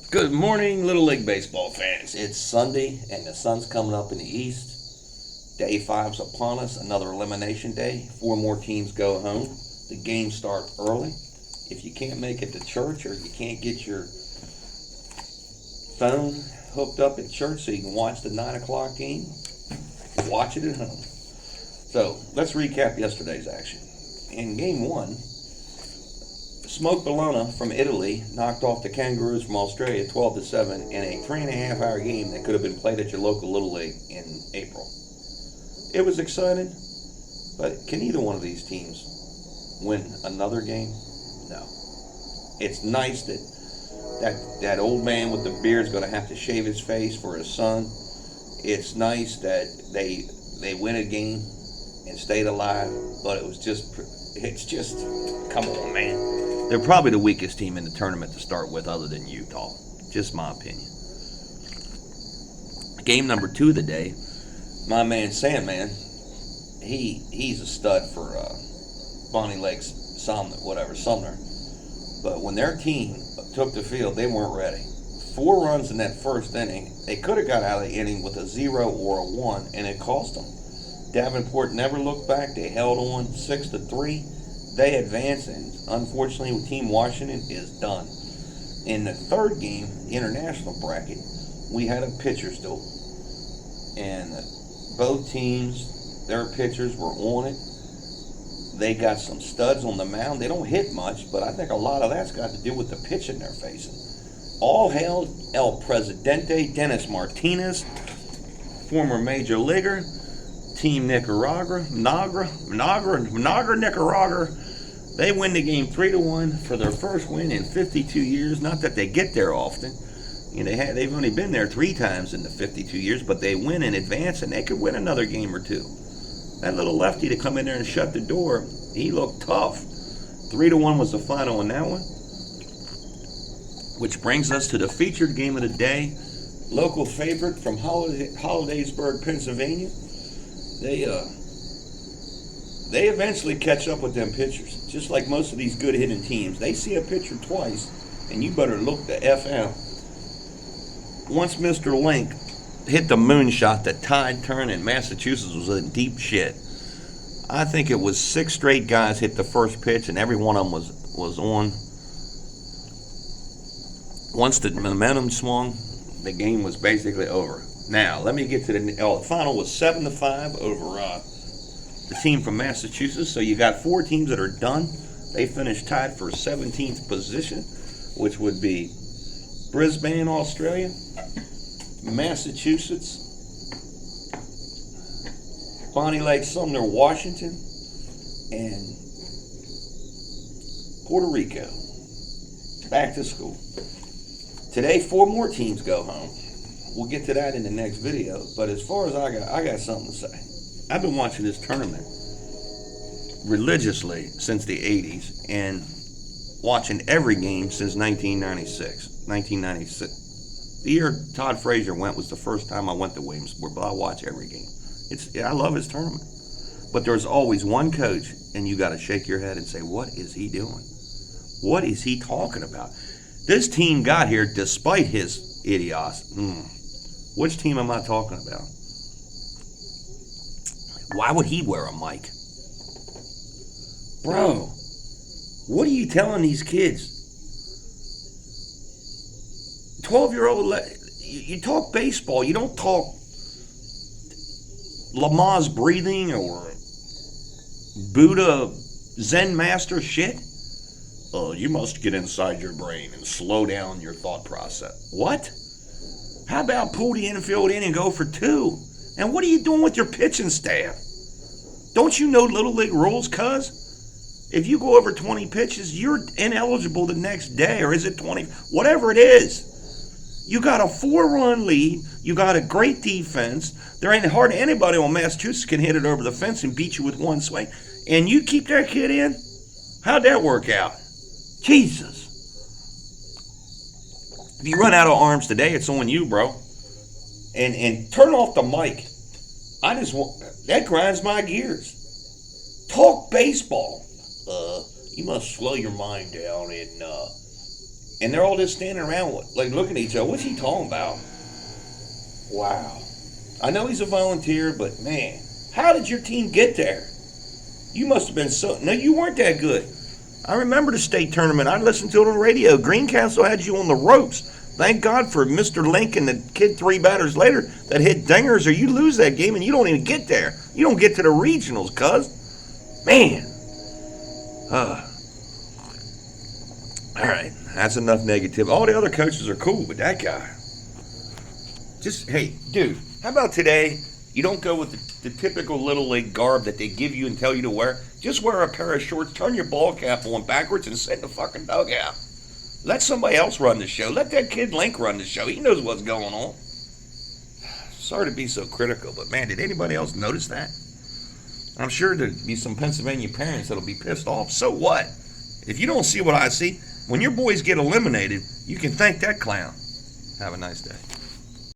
Good morning, Little League Baseball fans. It's Sunday, and the sun's coming up in the east. Day 5's upon us, another elimination day. 4 more teams go home. The games start early. If you can't make it to church or you can't get your phone hooked up at church so you can watch the 9 o'clock game, watch it at home. So, let's recap yesterday's action. In Game 1, Smoke Bologna from Italy knocked off the Kangaroos from Australia 12-7 in a 3.5-hour game that could have been played at your local Little League in April. It was exciting, but can either one of these teams win another game? No. It's nice that old man with the beard is going to have to shave his face for his son. It's nice that they win a game and stayed alive, but it's just, come on, man. They're probably the weakest team in the tournament to start with other than Utah. Just my opinion. Game number 2 of the day, my man Sandman, he's a stud for Bonney Sumner. But when their team took the field, they weren't ready. 4 runs in that first inning. They could have got out of the inning with a 0 or a 1, and it cost them. Davenport never looked back. They held on 6-3. They advanced, and unfortunately, Team Washington is done. In the third game, the international bracket, we had a pitcher's duel. And both teams, their pitchers were on it. They got some studs on the mound. They don't hit much, but I think a lot of that's got to do with the pitching they're facing. All hail El Presidente Dennis Martinez, former major leaguer, Team Nicaragua, Nicaragua. They win the game 3-1 for their first win in 52 years. Not that they get there often. They've only been there 3 times in the 52 years, but they win in advance, and they could win another game or 2. That little lefty to come in there and shut the door, he looked tough. 3-1 was the final on that one. Which brings us to the featured game of the day. Local favorite from Hollidaysburg, Pennsylvania. They eventually catch up with them pitchers. Just like most of these good hitting teams. They see a pitcher twice, and you better look the F out. Once Mr. Link hit the moonshot, the tide turned, and Massachusetts was in deep shit. I think it was 6 straight guys hit the first pitch, and every one of them was on. Once the momentum swung, the game was basically over. Now, let me get to the final was 7-5 over the team from Massachusetts. So you got 4 teams that are done. They finished tied for 17th position, which would be Brisbane, Australia, Massachusetts, Bonney Sumner, Washington, and Puerto Rico. Back to school. Today, 4 more teams go home. We'll get to that in the next video. But as far as I got something to say. I've been watching this tournament religiously since the 80s and watching every game since 1996. The year Todd Frazier went was the first time I went to Williamsport, but I watch every game. I love his tournament. But there's always one coach, and you got to shake your head and say, what is he doing? What is he talking about? This team got here despite his idiocy. Which team am I talking about? Why would he wear a mic? Bro, what are you telling these kids? 12-year-old, you talk baseball. You don't talk Lamaze breathing or Buddha Zen master shit. You must get inside your brain and slow down your thought process. What? How about pull the infield in and go for 2? And what are you doing with your pitching staff? Don't you know Little League rules, cuz? If you go over 20 pitches, you're ineligible the next day, or is it 20? Whatever it is. You got a 4-run lead. You got a great defense. There ain't hardly anybody on Massachusetts can hit it over the fence and beat you with one swing. And you keep that kid in? How'd that work out? Jesus. If you run out of arms today, it's on you, bro. And turn off the mic. That grinds my gears. Talk baseball. You must slow your mind down and And they're all just standing around, like, looking at each other. What's he talking about? Wow. I know he's a volunteer, but man, how did your team get there? You must have been so... No, you weren't that good. I remember the state tournament. I listened to it on the radio. Greencastle had you on the ropes. Thank God for Mr. Lincoln, the kid 3 batters later that hit dingers, or you lose that game and you don't even get there. You don't get to the regionals, cuz. Man. All right, that's enough negative. All the other coaches are cool, but that guy. Just, hey, dude, how about today? You don't go with the typical Little League garb that they give you and tell you to wear. Just wear a pair of shorts, turn your ball cap on backwards, and sit in the fucking dugout. Let somebody else run the show. Let that kid Link run the show. He knows what's going on. Sorry to be so critical, but man, did anybody else notice that? I'm sure there'll be some Pennsylvania parents that'll be pissed off. So what? If you don't see what I see, when your boys get eliminated, you can thank that clown. Have a nice day.